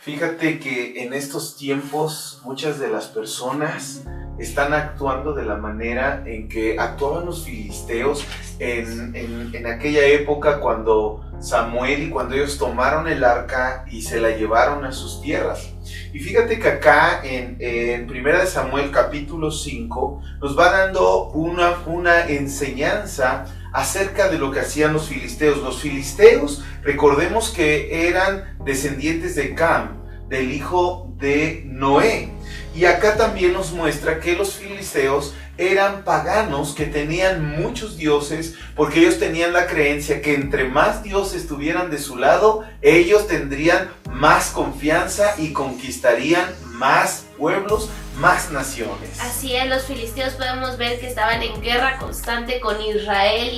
Fíjate que en estos tiempos muchas de las personas están actuando de la manera en que actuaban los filisteos en aquella época cuando Samuel y cuando ellos tomaron el arca y se la llevaron a sus tierras. Y fíjate que acá en 1 Samuel capítulo 5 nos va dando una enseñanza acerca de lo que hacían los filisteos. Los filisteos, recordemos que eran descendientes de Cam, del hijo de Noé. Y acá también nos muestra que los filisteos eran paganos que tenían muchos dioses, porque ellos tenían la creencia que entre más dioses estuvieran de su lado, ellos tendrían más confianza y conquistarían más pueblos, más naciones. Así es, los filisteos podemos ver que estaban en guerra constante con Israel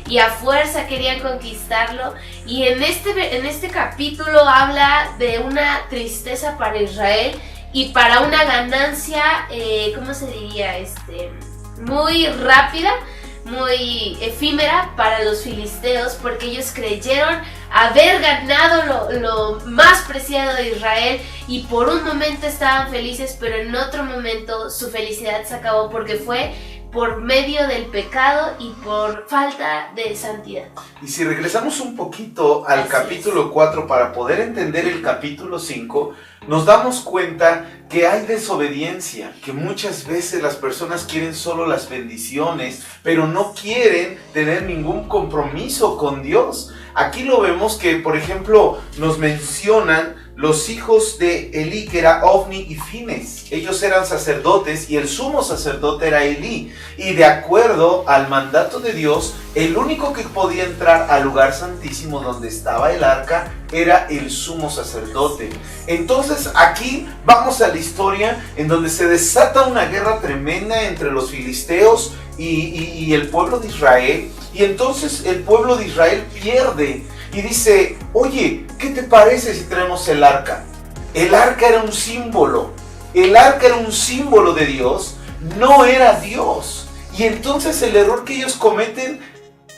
y a fuerza querían conquistarlo. Y en este capítulo habla de una tristeza para Israel y para una ganancia, ¿cómo se diría? Muy rápida, muy efímera para los filisteos, porque ellos creyeron haber ganado lo más preciado de Israel y por un momento estaban felices, pero en otro momento su felicidad se acabó porque fue por medio del pecado y por falta de santidad. Y si regresamos un poquito al capítulo 4 para poder entender el capítulo 5, nos damos cuenta que hay desobediencia, que muchas veces las personas quieren solo las bendiciones, pero no quieren tener ningún compromiso con Dios. Aquí lo vemos que, por ejemplo, nos mencionan los hijos de Elí, que era Ofni y Fines. Ellos eran sacerdotes y el sumo sacerdote era Elí. Y de acuerdo al mandato de Dios, el único que podía entrar al lugar santísimo donde estaba el arca era el sumo sacerdote. Entonces aquí vamos a la historia en donde se desata una guerra tremenda entre los filisteos y el pueblo de Israel. Y entonces el pueblo de Israel pierde y dice: oye, ¿qué te parece si traemos el arca? El arca era un símbolo. El arca era un símbolo de Dios, no era Dios. Y entonces el error que ellos cometen,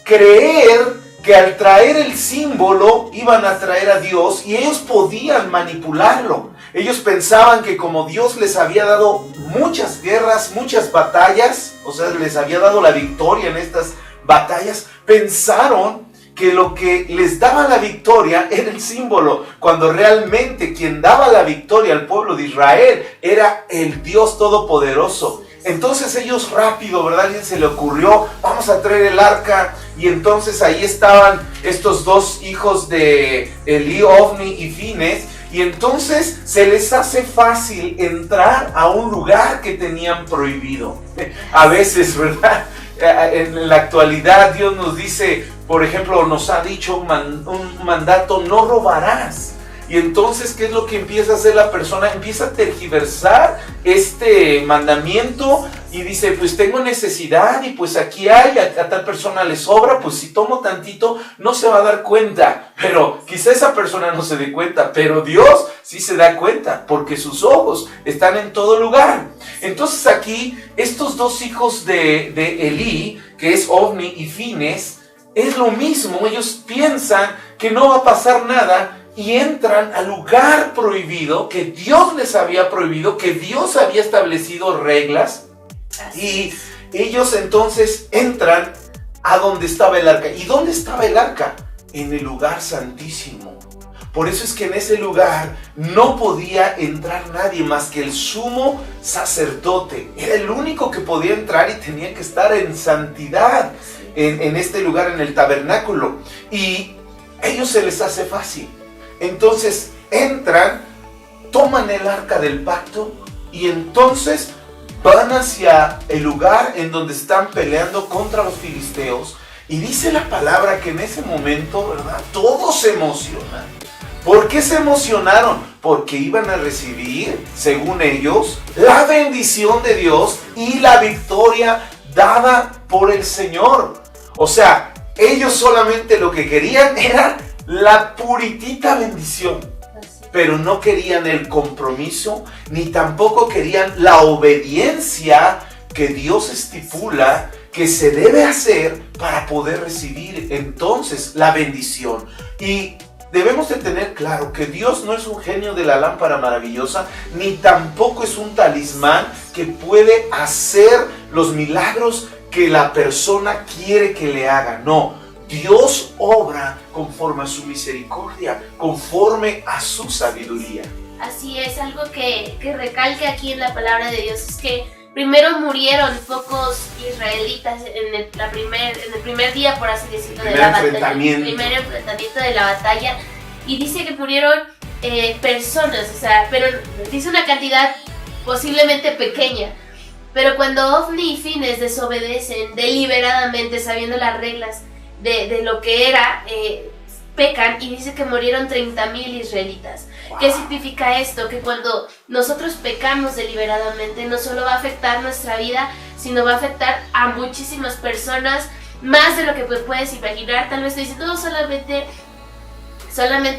creer que al traer el símbolo iban a traer a Dios y ellos podían manipularlo. Ellos pensaban que como Dios les había dado muchas guerras, muchas batallas, o sea, les había dado la victoria en estas batallas, pensaron que lo que les daba la victoria era el símbolo, cuando realmente quien daba la victoria al pueblo de Israel era el Dios Todopoderoso. Entonces ellos rápido, ¿verdad? A alguien se le ocurrió: vamos a traer el arca. Y entonces ahí estaban estos dos hijos de Elí, Ofni y Fines. Y entonces se les hace fácil entrar a un lugar que tenían prohibido. A veces, ¿verdad? En la actualidad Dios nos dice, por ejemplo, nos ha dicho un mandato: no robarás. Y entonces, ¿qué es lo que empieza a hacer la persona? Empieza a tergiversar este mandamiento y dice: pues tengo necesidad y pues aquí hay, a tal persona le sobra, pues si tomo tantito no se va a dar cuenta. Pero quizá esa persona no se dé cuenta, pero Dios sí se da cuenta, porque sus ojos están en todo lugar. Entonces aquí, estos dos hijos de Elí, que es Ofni y Fines, es lo mismo. Ellos piensan que no va a pasar nada y entran al lugar prohibido, que Dios les había prohibido, que Dios había establecido reglas. Y ellos entonces entran a donde estaba el arca. ¿Y dónde estaba el arca? En el lugar santísimo. Por eso es que en ese lugar no podía entrar nadie más que el sumo sacerdote. Era el único que podía entrar y tenía que estar en santidad en este lugar, en el tabernáculo. Y a ellos se les hace fácil. Entonces entran, toman el arca del pacto y entonces van hacia el lugar en donde están peleando contra los filisteos. Y dice la palabra que en ese momento, ¿verdad?, todos se emocionan. ¿Por qué se emocionaron? Porque iban a recibir, según ellos, la bendición de Dios y la victoria dada por el Señor. O sea, ellos solamente lo que querían era la puritita bendición, pero no querían el compromiso, ni tampoco querían la obediencia que Dios estipula que se debe hacer para poder recibir entonces la bendición. Y debemos de tener claro que Dios no es un genio de la lámpara maravillosa, ni tampoco es un talismán que puede hacer los milagros que la persona quiere que le haga. No, Dios obra conforme a su misericordia, conforme a su sabiduría. Así es, algo que recalca aquí en la palabra de Dios es que primero murieron pocos israelitas en el primer día, por así decirlo, de la batalla. El primer enfrentamiento de la batalla. Y dice que murieron personas, o sea, pero dice una cantidad posiblemente pequeña. Pero cuando Ofni y Fines desobedecen deliberadamente, sabiendo las reglas de lo que era, pecan, y dice que murieron 30,000 israelitas. Wow. ¿Qué significa esto? Que cuando nosotros pecamos deliberadamente, no solo va a afectar nuestra vida, sino va a afectar a muchísimas personas, más de lo que puedes imaginar. Tal vez te dicen, no, solamente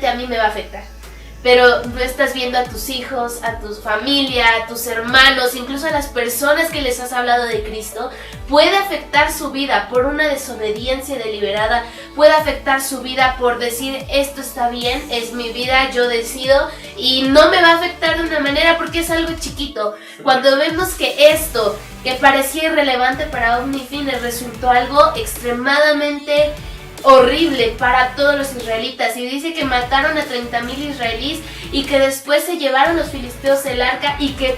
a mí me va a afectar. Pero no estás viendo a tus hijos, a tu familia, a tus hermanos, incluso a las personas que les has hablado de Cristo. Puede afectar su vida por una desobediencia deliberada, puede afectar su vida por decir, esto está bien, es mi vida, yo decido, y no me va a afectar de una manera porque es algo chiquito. Cuando vemos que esto, que parecía irrelevante para Ofni y Fines, resultó algo extremadamente horrible para todos los israelitas, y dice que mataron a 30,000 israelíes y que después se llevaron los filisteos el arca, y que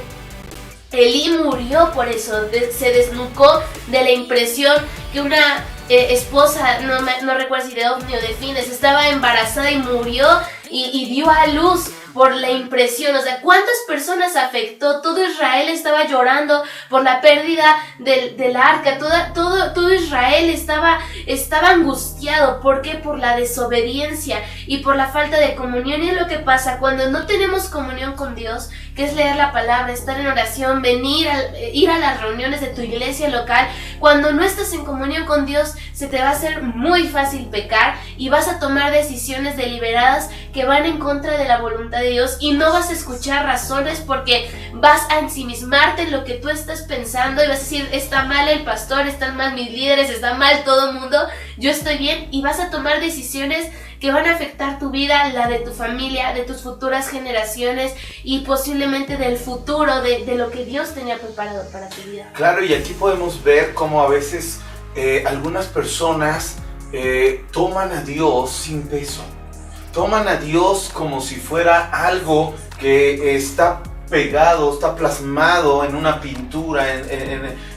Elí murió por eso, se desnucó de la impresión que una esposa, no recuerdo si de Ofni o de Fines, estaba embarazada y murió y dio a luz por la impresión. O sea, ¿cuántas personas afectó? Todo Israel estaba llorando por la pérdida del arca. Todo Israel estaba angustiado. ¿Por qué? Por la desobediencia y por la falta de comunión. Y es lo que pasa cuando no tenemos comunión con Dios, que es leer la palabra, estar en oración, ir a las reuniones de tu iglesia local. Cuando no estás en comunión con Dios, se te va a hacer muy fácil pecar y vas a tomar decisiones deliberadas que van en contra de la voluntad de Dios, y no vas a escuchar razones porque vas a ensimismarte en lo que tú estás pensando y vas a decir, está mal el pastor, están mal mis líderes, está mal todo el mundo, yo estoy bien, y vas a tomar decisiones que van a afectar tu vida, la de tu familia, de tus futuras generaciones y posiblemente del futuro, de lo que Dios tenía preparado para tu vida. Claro, y aquí podemos ver cómo a veces algunas personas toman a Dios sin peso. Toman a Dios como si fuera algo que está pegado, está plasmado en una pintura,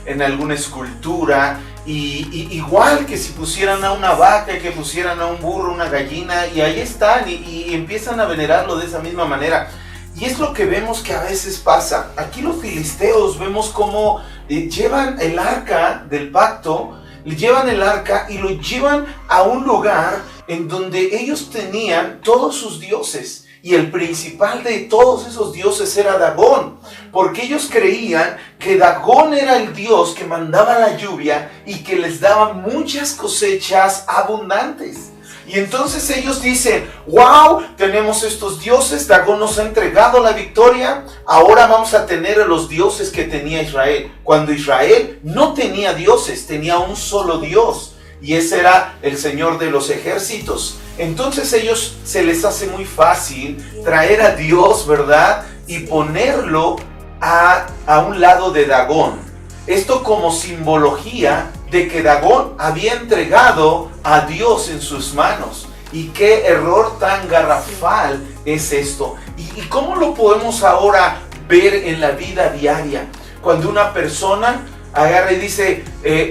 en alguna escultura, y igual que si pusieran a una vaca, que pusieran a un burro, una gallina, y ahí están, y empiezan a venerarlo de esa misma manera. Y es lo que vemos que a veces pasa. Aquí los filisteos vemos cómo llevan el arca del pacto, llevan el arca y lo llevan a un lugar en donde ellos tenían todos sus dioses, y el principal de todos esos dioses era Dagón, porque ellos creían que Dagón era el dios que mandaba la lluvia y que les daba muchas cosechas abundantes. Y entonces ellos dicen, wow, tenemos estos dioses, Dagón nos ha entregado la victoria, ahora vamos a tener a los dioses que tenía Israel. Cuando Israel no tenía dioses, tenía un solo Dios, y ese era el Señor de los ejércitos. Entonces ellos se les hace muy fácil traer a Dios, ¿verdad? Y ponerlo a un lado de Dagón. Esto como simbología de que Dagón había entregado a Dios en sus manos. Y qué error tan garrafal es esto. ¿Y cómo lo podemos ahora ver en la vida diaria? Cuando una persona agarra y dice,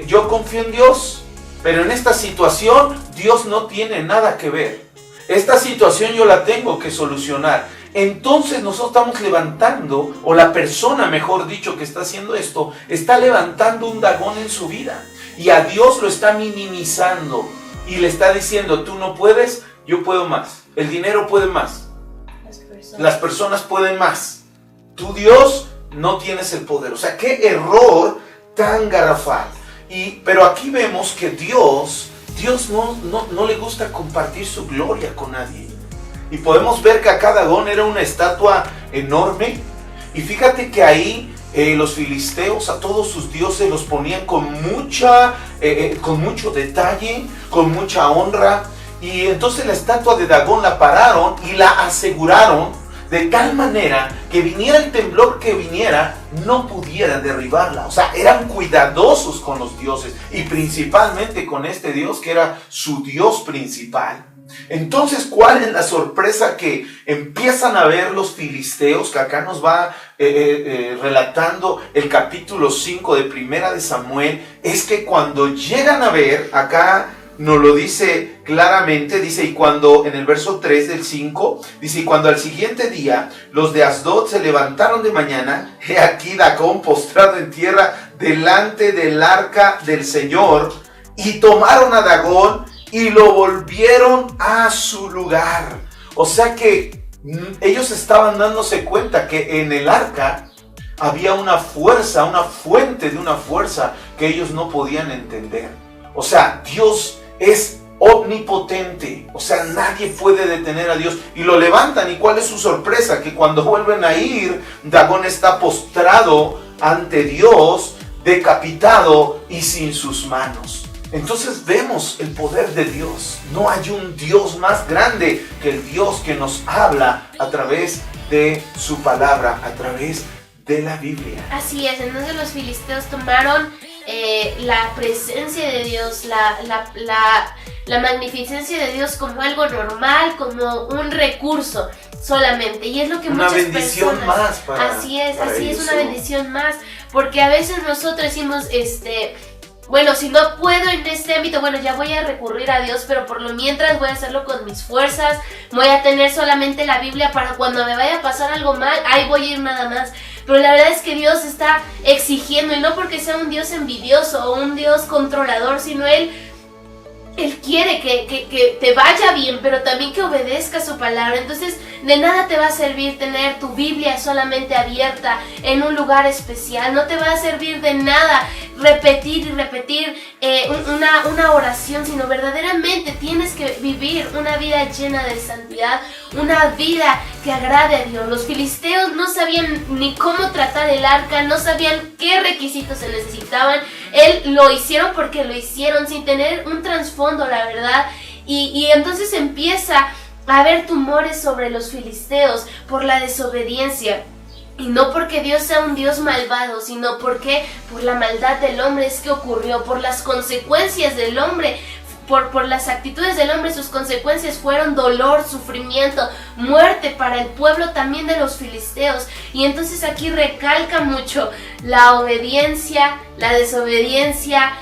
yo confío en Dios, pero en esta situación Dios no tiene nada que ver. Esta situación yo la tengo que solucionar. Entonces nosotros estamos levantando, o la persona, mejor dicho, que está haciendo esto, está levantando un Dagón en su vida. Y a Dios lo está minimizando. Y le está diciendo, tú no puedes, yo puedo más. El dinero puede más. Las personas pueden más. Tú, Dios, no tienes el poder. O sea, qué error tan garrafal. Pero aquí vemos que Dios no le gusta compartir su gloria con nadie. Y podemos ver que acá Dagón era una estatua enorme. Y fíjate que ahí los filisteos a todos sus dioses los ponían con mucho detalle, con mucha honra. Y entonces la estatua de Dagón la pararon y la aseguraron de tal manera que viniera el temblor que viniera, no pudiera derribarla. O sea, eran cuidadosos con los dioses y principalmente con este dios que era su dios principal. Entonces, ¿cuál es la sorpresa que empiezan a ver los filisteos? Que acá nos va relatando el capítulo 5 de Primera de Samuel. Es que cuando llegan a ver, acá nos lo dice claramente, dice, y cuando, en el verso 3 del 5, dice, y cuando al siguiente día los de Asdod se levantaron de mañana, he aquí Dagón postrado en tierra delante del arca del Señor, y tomaron a Dagón y lo volvieron a su lugar. O sea que ellos estaban dándose cuenta que en el arca había una fuerza, una fuente de una fuerza que ellos no podían entender. O sea, Dios es omnipotente, o sea, nadie puede detener a Dios. Y lo levantan, ¿y cuál es su sorpresa? Que cuando vuelven a ir, Dagón está postrado ante Dios, decapitado y sin sus manos. Entonces vemos el poder de Dios. No hay un Dios más grande que el Dios que nos habla a través de su palabra, a través de la Biblia. Así es, entonces los filisteos tomaron la presencia de Dios, la magnificencia de Dios como algo normal, como un recurso solamente. Y es lo que muchas personas... Una bendición más para Así es, una bendición más. Porque a veces nosotros decimos, bueno, si no puedo en este ámbito, bueno, ya voy a recurrir a Dios, pero por lo mientras voy a hacerlo con mis fuerzas, voy a tener solamente la Biblia para cuando me vaya a pasar algo mal, ahí voy a ir nada más. Pero la verdad es que Dios está exigiendo, y no porque sea un Dios envidioso o un Dios controlador, sino Él quiere que te vaya bien, pero también que obedezca su palabra. Entonces, de nada te va a servir tener tu Biblia solamente abierta en un lugar especial. No te va a servir de nada repetir y repetir una oración, sino verdaderamente tienes que vivir una vida llena de santidad, una vida que agrade a Dios. Los filisteos no sabían ni cómo tratar el arca, no sabían qué requisitos se necesitaban. Lo hicieron porque lo hicieron sin tener un trasfondo, la verdad. Y entonces empieza a haber tumores sobre los filisteos por la desobediencia. Y no porque Dios sea un Dios malvado, sino porque por la maldad del hombre es que ocurrió, por las consecuencias del hombre, por las actitudes del hombre. Sus consecuencias fueron dolor, sufrimiento, muerte para el pueblo también de los filisteos. Y entonces aquí recalca mucho la obediencia, la desobediencia,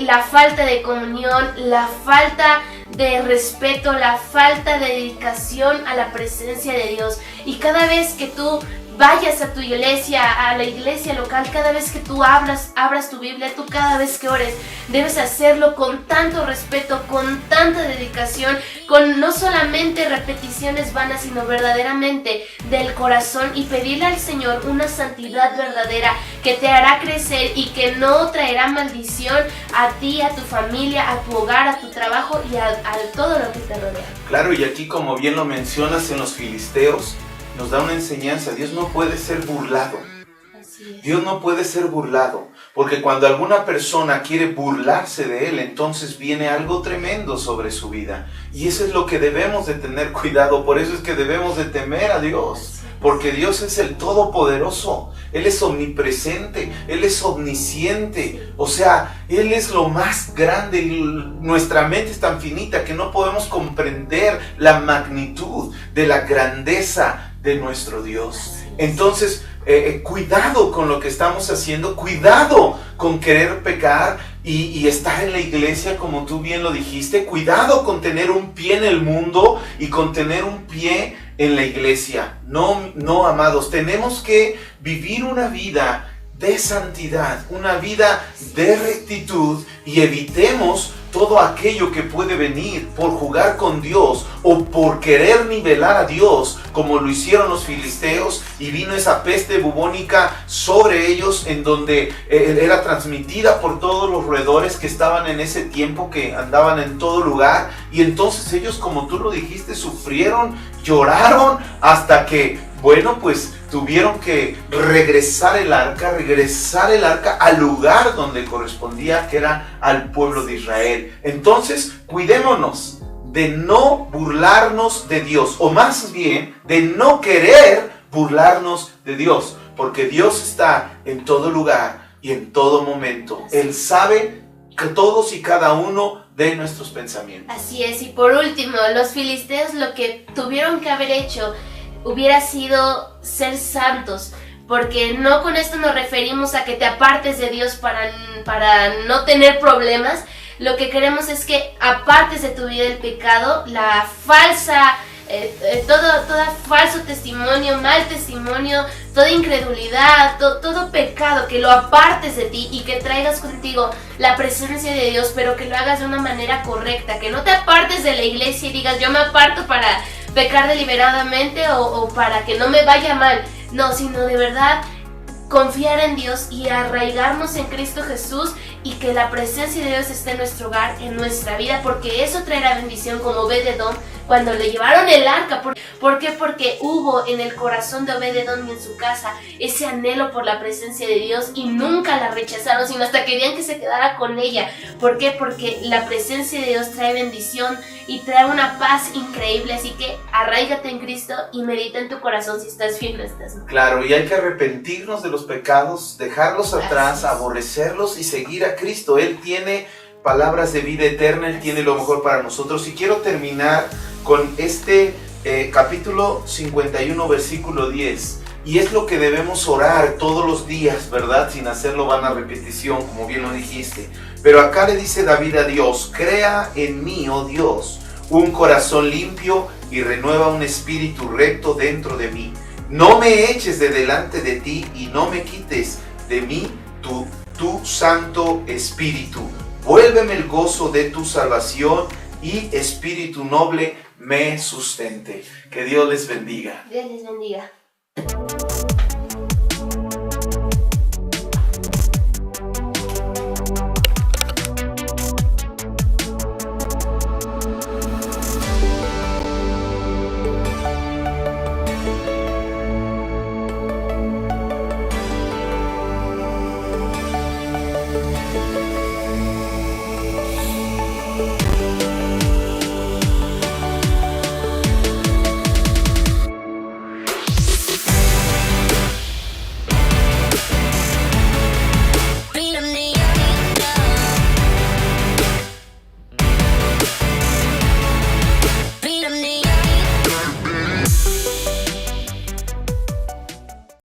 la falta de comunión, la falta de respeto, la falta de dedicación a la presencia de Dios. Y cada vez que tú vayas a tu iglesia, a la iglesia local, cada vez que tú abras tu Biblia, tú cada vez que ores, debes hacerlo con tanto respeto, con tanta dedicación, con no solamente repeticiones vanas, sino verdaderamente del corazón, y pedirle al Señor una santidad verdadera que te hará crecer y que no traerá maldición a ti, a tu familia, a tu hogar, a tu trabajo y a todo lo que te rodea. Claro, y aquí, como bien lo mencionas, en los filisteos nos da una enseñanza. Dios no puede ser burlado. Dios no puede ser burlado, porque cuando alguna persona quiere burlarse de Él, entonces viene algo tremendo sobre su vida. Y eso es lo que debemos de tener cuidado. Por eso es que debemos de temer a Dios, porque Dios es el Todopoderoso. Él es omnipresente, Él es omnisciente. O sea, Él es lo más grande, y nuestra mente es tan finita que no podemos comprender la magnitud de la grandeza de nuestro Dios. Entonces, cuidado con lo que estamos haciendo, cuidado con querer pecar y estar en la iglesia, como tú bien lo dijiste. Cuidado con tener un pie en el mundo y con tener un pie en la iglesia. No, amados, tenemos que vivir una vida de santidad, una vida de rectitud, y evitemos todo aquello que puede venir por jugar con Dios o por querer nivelar a Dios, como lo hicieron los filisteos, y vino esa peste bubónica sobre ellos, en donde era transmitida por todos los roedores que estaban en ese tiempo, que andaban en todo lugar. Y entonces ellos, como tú lo dijiste, sufrieron, lloraron, hasta que, bueno, pues tuvieron que regresar el arca al lugar donde correspondía, que era al pueblo de Israel. Entonces, cuidémonos de no burlarnos de Dios, o más bien de no querer burlarnos de Dios, porque Dios está en todo lugar y en todo momento. Él sabe que todos y cada uno de nuestros pensamientos. Así es, y por último, los filisteos lo que tuvieron que haber hecho hubiera sido ser santos, porque no con esto nos referimos a que te apartes de Dios para no tener problemas. Lo que queremos es que apartes de tu vida el pecado, la falsa, todo falso testimonio, mal testimonio, toda incredulidad, todo pecado, que lo apartes de ti y que traigas contigo la presencia de Dios, pero que lo hagas de una manera correcta, que no te apartes de la iglesia y digas yo me aparto para pecar deliberadamente o para que no me vaya mal, no, sino de verdad confiar en Dios y arraigarnos en Cristo Jesús y que la presencia de Dios esté en nuestro hogar, en nuestra vida, porque eso traerá bendición, como Obed-Edom cuando le llevaron el arca. ¿Por qué? Porque hubo en el corazón de Obed-Edom y en su casa ese anhelo por la presencia de Dios y nunca la rechazaron, sino hasta querían que se quedara con ella. ¿Por qué? Porque la presencia de Dios trae bendición y trae una paz increíble, así que arraígate en Cristo y medita en tu corazón si estás bien o estás mal. Claro, y hay que arrepentirnos de los pecados, dejarlos atrás, aborrecerlos y seguir a Cristo. Él tiene palabras de vida eterna, Él tiene lo mejor para nosotros. Y quiero terminar con este capítulo 51, versículo 10. Y es lo que debemos orar todos los días, ¿verdad? Sin hacerlo van a repetición, como bien lo dijiste. Pero acá le dice David a Dios: crea en mí, oh Dios, un corazón limpio y renueva un espíritu recto dentro de mí. No me eches de delante de ti y no me quites de mí tu santo espíritu. Vuélveme el gozo de tu salvación y espíritu noble me sustente. Que Dios les bendiga. Dios les bendiga.